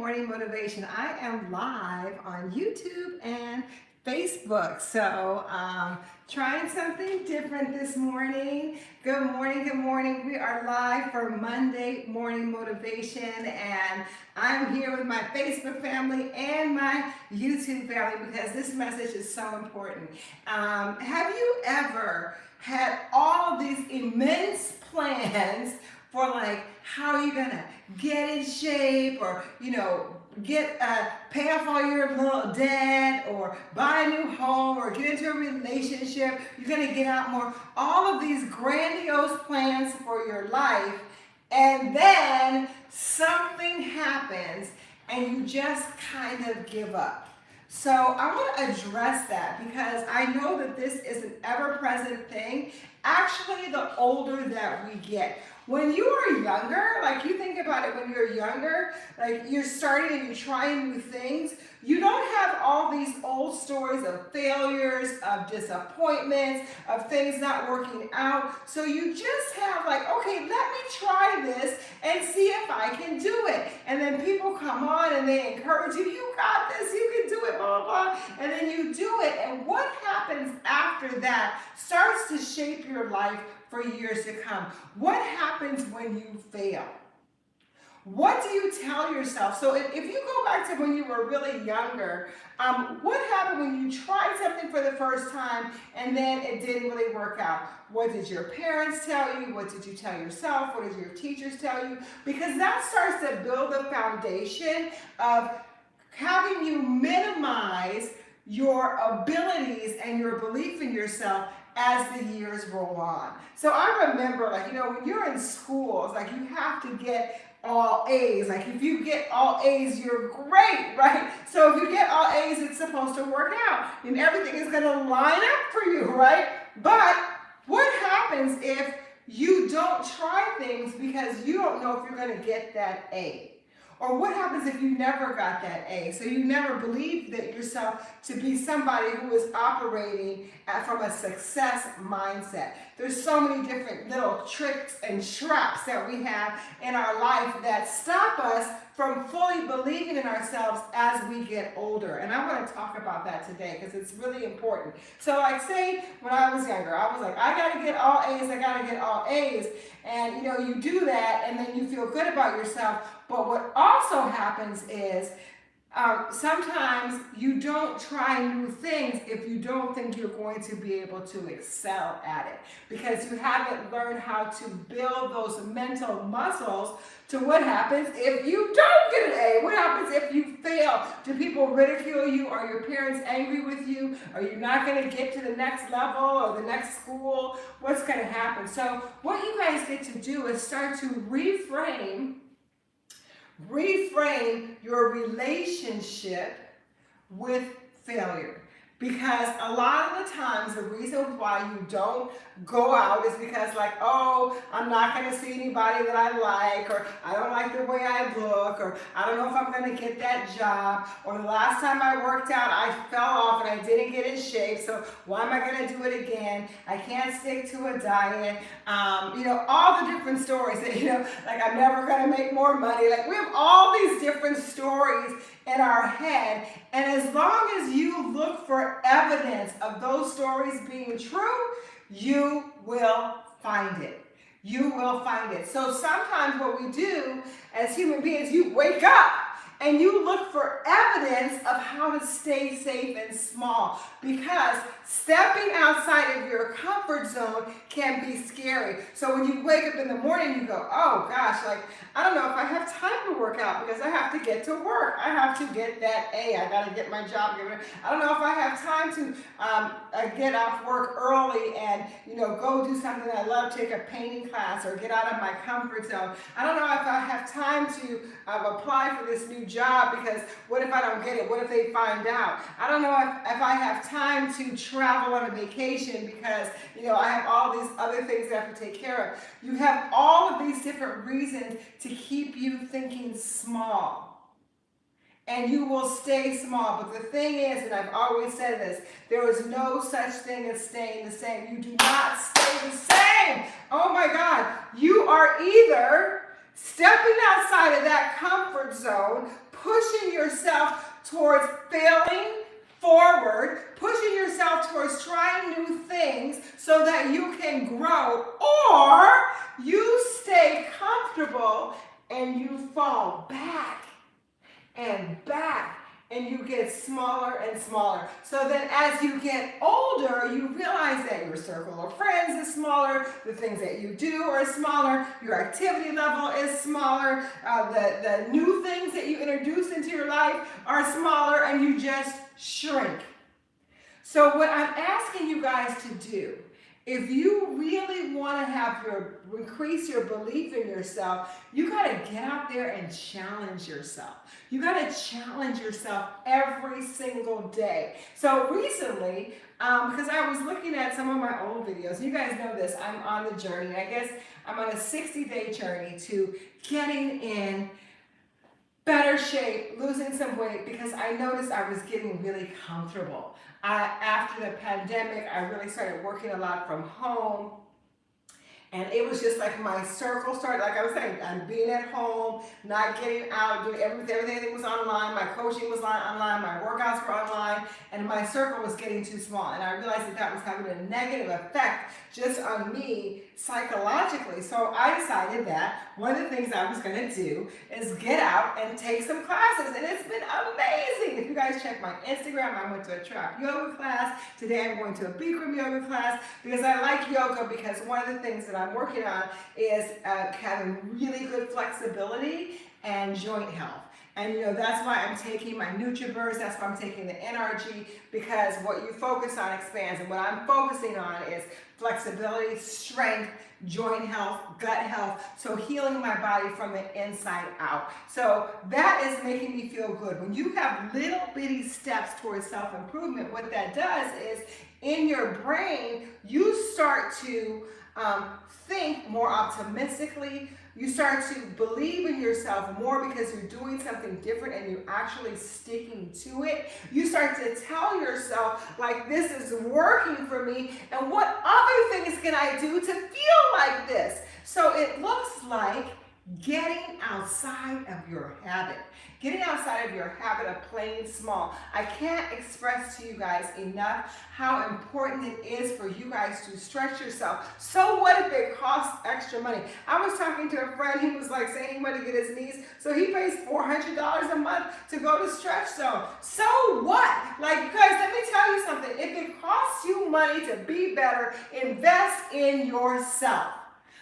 Morning Motivation. I am live on YouTube and Facebook. So trying something different this morning. Good morning, good morning. We are live for Monday Morning Motivation, and I'm here with my Facebook family and my YouTube family because this message is so important. Have you ever had all of these immense plans for like how you're gonna get in shape, or pay off all your little debt, or buy a new home, or get into a relationship, you're gonna get out more, all of these grandiose plans for your life, and then something happens and you just kind of give up. So I want to address that because I know that this is an ever-present thing. Actually, the older that we get. When you are younger, like you think about it, when you're younger, like you're starting and you're trying new things, you don't have all these old stories of failures, of disappointments, of things not working out. So you just have like, okay, let me try this and see if I can do it. And then people come on and they encourage you, you got this, you can do it, blah, blah, blah. And then you do it. And what happens after that starts to shape your life for years to come. What happens when you fail? What do you tell yourself? So if you go back to when you were really younger, what happened when you tried something for the first time and then it didn't really work out? What did your parents tell you? What did you tell yourself? What did your teachers tell you? Because that starts to build the foundation of having you minimize your abilities and your belief in yourself as the years roll on. So I remember, when you're in school, it's like you have to get all A's. Like if you get all A's, you're great, right? So if you get all A's, it's supposed to work out and everything is gonna line up for you, right? But what happens if you don't try things because you don't know if you're gonna get that A? Or what happens if you never got that A? So you never believed that yourself to be somebody who is operating from a success mindset. There's so many different little tricks and traps that we have in our life that stop us from fully believing in ourselves as we get older. And I want to talk about that today because it's really important. So like say when I was younger, I was like, I got to get all A's, I got to get all A's. And you do that and then you feel good about yourself. But what also happens is sometimes you don't try new things if you don't think you're going to be able to excel at it, because you haven't learned how to build those mental muscles to what happens if you don't get an A. What happens if you fail? Do people ridicule you? Are your parents angry with you? Are you not going to get to the next level or the next school? What's going to happen? So what you guys get to do is start to reframe your relationship with failure. Because a lot of the times the reason why you don't go out is because I'm not going to see anybody that I like, or I don't like the way I look, or I don't know if I'm going to get that job, or the last time I worked out I fell off and I didn't get in shape, so why am I going to do it again? I can't stick to a diet. All the different stories that, I'm never going to make more money. We have all these different stories in our head, and as long as you look for evidence of those stories being true, you will find it. You will find it. So sometimes what we do as human beings, you wake up and you look for evidence of how to stay safe and small, because stepping outside of your comfort zone can be scary. So when you wake up in the morning, you go, oh gosh, I don't know if I have time to work out because I have to get to work. I have to get that A. I got to get my job. I don't know if I have time to get off work early and, go do something I love, take a painting class or get out of my comfort zone. I don't know if I have time to apply for this new job because what if I don't get it? What if they find out? I don't know if I have time to travel on a vacation because, I have all these other things that I have to take care of. You have all of these different reasons to keep you thinking small. And you will stay small. But the thing is, and I've always said this, there is no such thing as staying the same. You do not stay the same. Oh my God. You are either stepping outside of that comfort zone, pushing yourself towards failing forward, pushing yourself towards trying new things so that you can grow, or you stay comfortable and you fall back and back and you get smaller and smaller. So then as you get older, you realize that your circle of friends is smaller, the things that you do are smaller, your activity level is smaller, the new things that you introduce into your life are smaller, and you just shrink. So what I'm asking you guys to do, if you really want to increase your belief in yourself, you got to get out there and challenge yourself. You got to challenge yourself every single day. So recently, because I was looking at some of my old videos, you guys know this, I'm on the journey. I guess I'm on a 60-day journey to getting in better shape, losing some weight, because I noticed I was getting really comfortable. After the pandemic, I really started working a lot from home. And it was just like my circle started, like I was saying, I'm being at home, not getting out, doing everything was online. My coaching was online, my workouts were online, and my circle was getting too small. And I realized that that was having a negative effect just on me psychologically. So I decided that one of the things I was going to do is get out and take some classes. And it's been amazing. If you guys check my Instagram, I went to a trap yoga class. Today I'm going to a Bikram yoga class because I like yoga, because one of the things that I'm working on is having really good flexibility and joint health. And that's why I'm taking my NutriBurst, that's why I'm taking the NRG, because what you focus on expands. And what I'm focusing on is flexibility, strength, joint health, gut health, so healing my body from the inside out. So that is making me feel good. When you have little bitty steps towards self-improvement, what that does is in your brain, you start to think more optimistically. You start to believe in yourself more because you're doing something different and you're actually sticking to it. You start to tell yourself, like, this is working for me, and what other things can I do to feel like this? So it looks like getting outside of your habit. Getting outside of your habit of playing small. I can't express to you guys enough how important it is for you guys to stretch yourself. So what if it costs extra money? I was talking to a friend, he was like saying he wanted to get his knees, so he pays $400 a month to go to Stretch Zone. So what? Like, guys, let me tell you something. If it costs you money to be better, invest in yourself.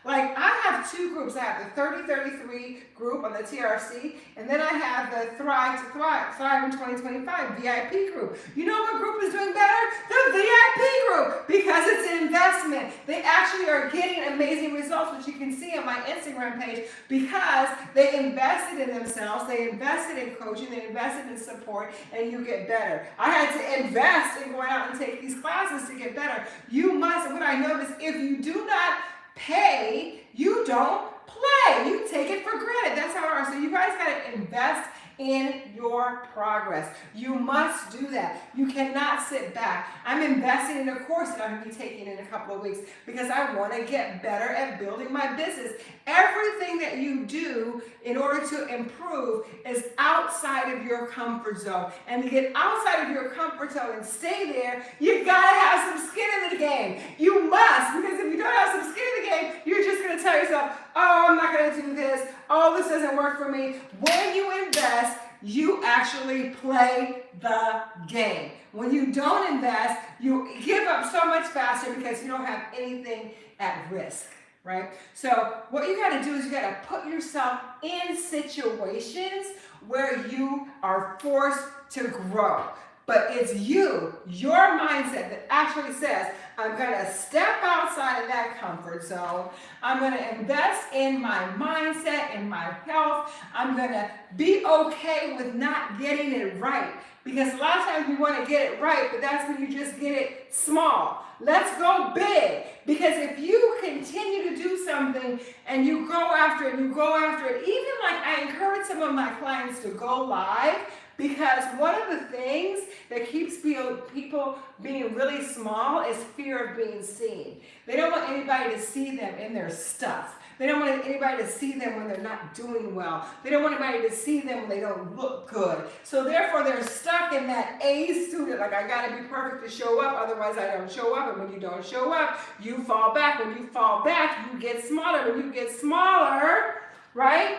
Like, I have two groups. I have the 30-33 group on the TRC, and then I have the Thrive in 2025 VIP group. You know what group is doing better? The VIP group, because it's an investment. They actually are getting amazing results, which you can see on my Instagram page, because they invested in themselves, they invested in coaching, they invested in support, and you get better. I had to invest in going out and take these classes to get better. You must, what I noticed, if you do not pay, you don't play. You take it for granted. That's how it is. So you guys got to invest in your progress. You must do that. You cannot sit back. I'm investing in a course that I'm going to be taking in a couple of weeks because I want to get better at building my business. Everything that you do in order to improve is outside of your comfort zone. And to get outside of your comfort zone and stay there, you got to have some skin in the game. You must, because if you don't have some skin in the game, you're just going to tell yourself, oh, I'm not going to do this. Oh, this doesn't work for me. When you invest, you actually play the game. When you don't invest, you give up so much faster because you don't have anything at risk, right? So what you got to do is you got to put yourself in situations where you are forced to grow. But it's you, your mindset that actually says, I'm going to step outside of that comfort zone. I'm going to invest in my mindset, in my health. I'm going to be okay with not getting it right. Because a lot of times we want to get it right, but that's when you just get it small. Let's go big. Because if you continue to do something and you go after it, even like I encourage some of my clients to go live, because one of the things that keeps people being really small is fear of being seen. They don't want anybody to see them in their stuff. They don't want anybody to see them when they're not doing well. They don't want anybody to see them when they don't look good. So therefore, they're stuck in that A student, like I gotta be perfect to show up, otherwise I don't show up. And when you don't show up, you fall back. When you fall back, you get smaller. When you get smaller, right,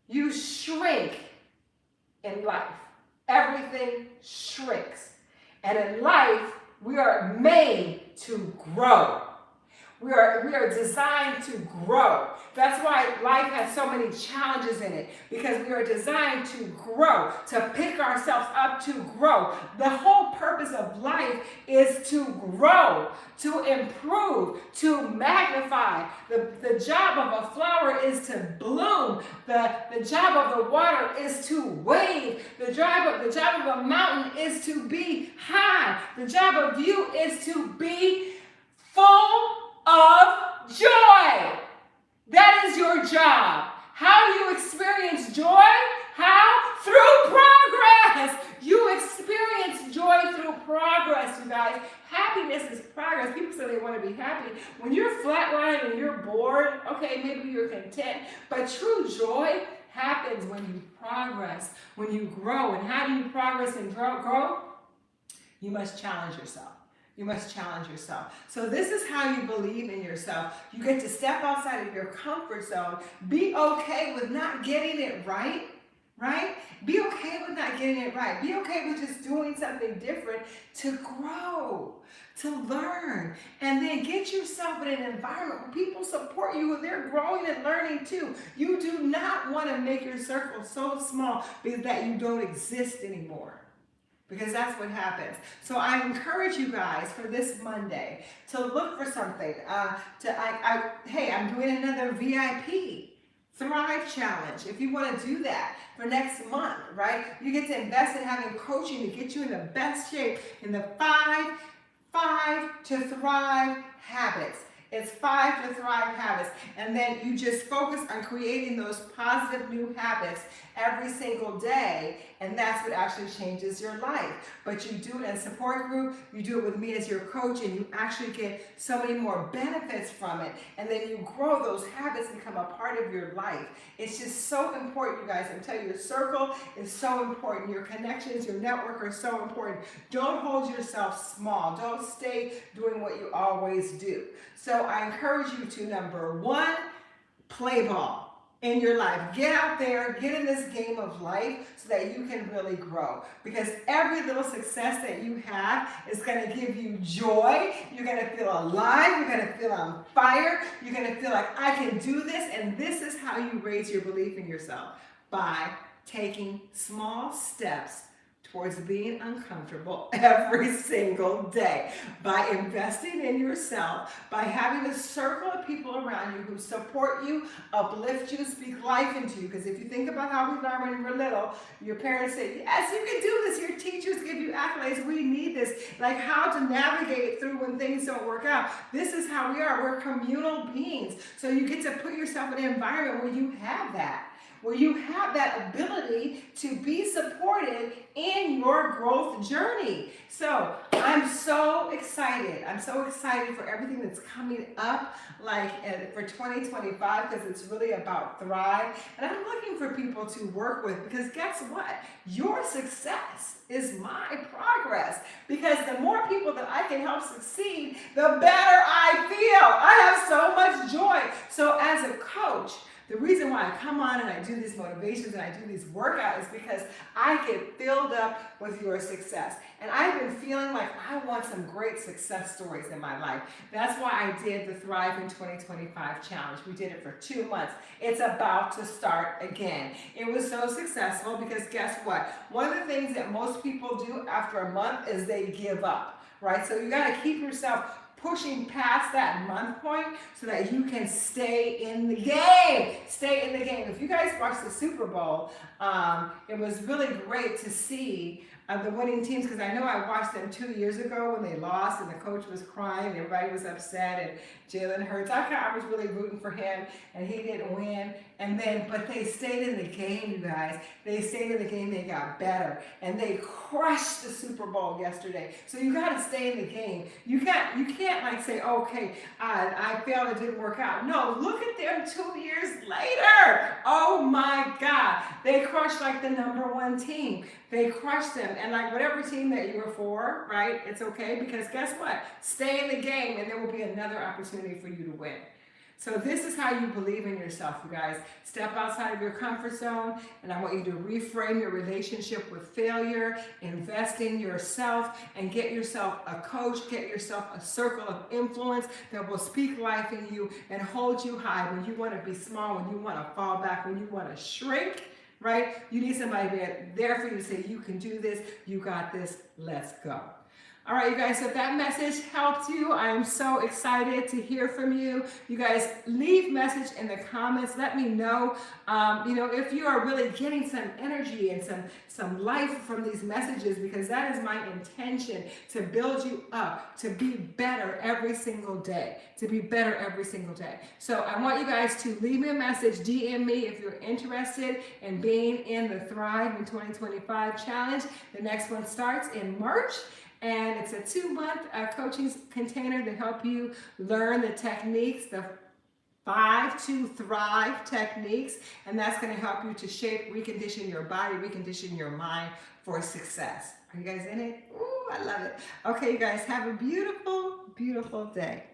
you shrink in life. Everything shrinks. And in life, we are made to grow. We are designed to grow. That's why life has so many challenges in it, because we are designed to grow, to pick ourselves up, to grow. The whole purpose of life is to grow, to improve, to magnify. The job of a flower is to bloom. The job of the water is to wave. The job of a mountain is to be high. The job of you is to be full of joy. That is your job. How do you experience joy? How? Through progress. You experience joy through progress, you guys. Happiness is progress. People say they want to be happy. When you're flatlined and you're bored, okay, maybe you're content, but true joy happens when you progress, when you grow. And how do you progress and grow? You must challenge yourself. You must challenge yourself. So this is how you believe in yourself. You get to step outside of your comfort zone. Be okay with not getting it right? Be okay with not getting it right. Be okay with just doing something different to grow, to learn, and then get yourself in an environment where people support you, where they're growing and learning too. You do not want to make your circle so small that you don't exist anymore, because that's what happens. So I encourage you guys for this Monday to look for something. Hey, I'm doing another VIP Thrive Challenge. If you want to do that for next month, right? You get to invest in having coaching to get you in the best shape in the five to thrive habits. It's 5 to thrive habits. And then you just focus on creating those positive new habits every single day. And that's what actually changes your life. But you do it in a support group. You do it with me as your coach, and you actually get so many more benefits from it. And then you grow those habits and become a part of your life. It's just so important, you guys. I'm telling you, your circle is so important. Your connections, your network are so important. Don't hold yourself small. Don't stay doing what you always do. So I encourage you to, number one, play ball in your life. Get out there, get in this game of life so that you can really grow. Because every little success that you have is going to give you joy. You're going to feel alive. You're going to feel on fire. You're going to feel like, I can do this. And this is how you raise your belief in yourself, by taking small steps towards being uncomfortable every single day, by investing in yourself, by having a circle of people around you who support you, uplift you, speak life into you. Because if you think about how we learn when we're little, your parents say, yes, you can do this. Your teachers give you accolades. We need this. Like how to navigate through when things don't work out. This is how we are. We're communal beings. So you get to put yourself in an environment where you have that. Where you have that ability to be supported in your growth journey. So I'm so excited. I'm so excited for everything that's coming up, like for 2025, because it's really about Thrive. And I'm looking for people to work with, because guess what? Your success is my progress. Because the more people that I can help succeed, the better I feel. I have so much joy. So as a coach, the reason why I come on and I do these motivations and I do these workouts is because I get filled up with your success. And I've been feeling like I want some great success stories in my life. That's why I did the Thrive in 2025 challenge. We did it for 2 months. It's about to start again. It was so successful because guess what? One of the things that most people do after a month is they give up, right? So you got to keep yourself pushing past that month point so that you can stay in the game. Stay in the game. If you guys watched the Super Bowl, it was really great to see the winning teams, because I know I watched them 2 years ago when they lost and the coach was crying and everybody was upset, and Jalen Hurts, I was really rooting for him and he didn't win. But they stayed in the game, you guys. They stayed in the game, they got better. And they crushed the Super Bowl yesterday. So you got to stay in the game. You can't like say, okay, I failed, it didn't work out. No, look at them 2 years later. Oh my God. They crushed like the #1 team. They crushed them. And like whatever team that you were for, right, it's okay, because guess what? Stay in the game and there will be another opportunity for you to win. So this is how you believe in yourself, you guys. Step outside of your comfort zone, and I want you to reframe your relationship with failure, invest in yourself, and get yourself a coach, get yourself a circle of influence that will speak life in you and hold you high when you want to be small, when you want to fall back, when you want to shrink, right? You need somebody there for you to say, you can do this, you got this, let's go. All right, you guys, so if that message helped you, I am so excited to hear from you. You guys, leave message in the comments. Let me know, if you are really getting some energy and some life from these messages, because that is my intention, to build you up, to be better every single day, So I want you guys to leave me a message, DM me if you're interested in being in the Thrive in 2025 challenge. The next one starts in March. And it's a 2-month coaching container to help you learn the techniques, the 5 to Thrive techniques. And that's going to help you to shape, recondition your body, recondition your mind for success. Are you guys in it? Ooh, I love it. Okay, you guys, have a beautiful, beautiful day.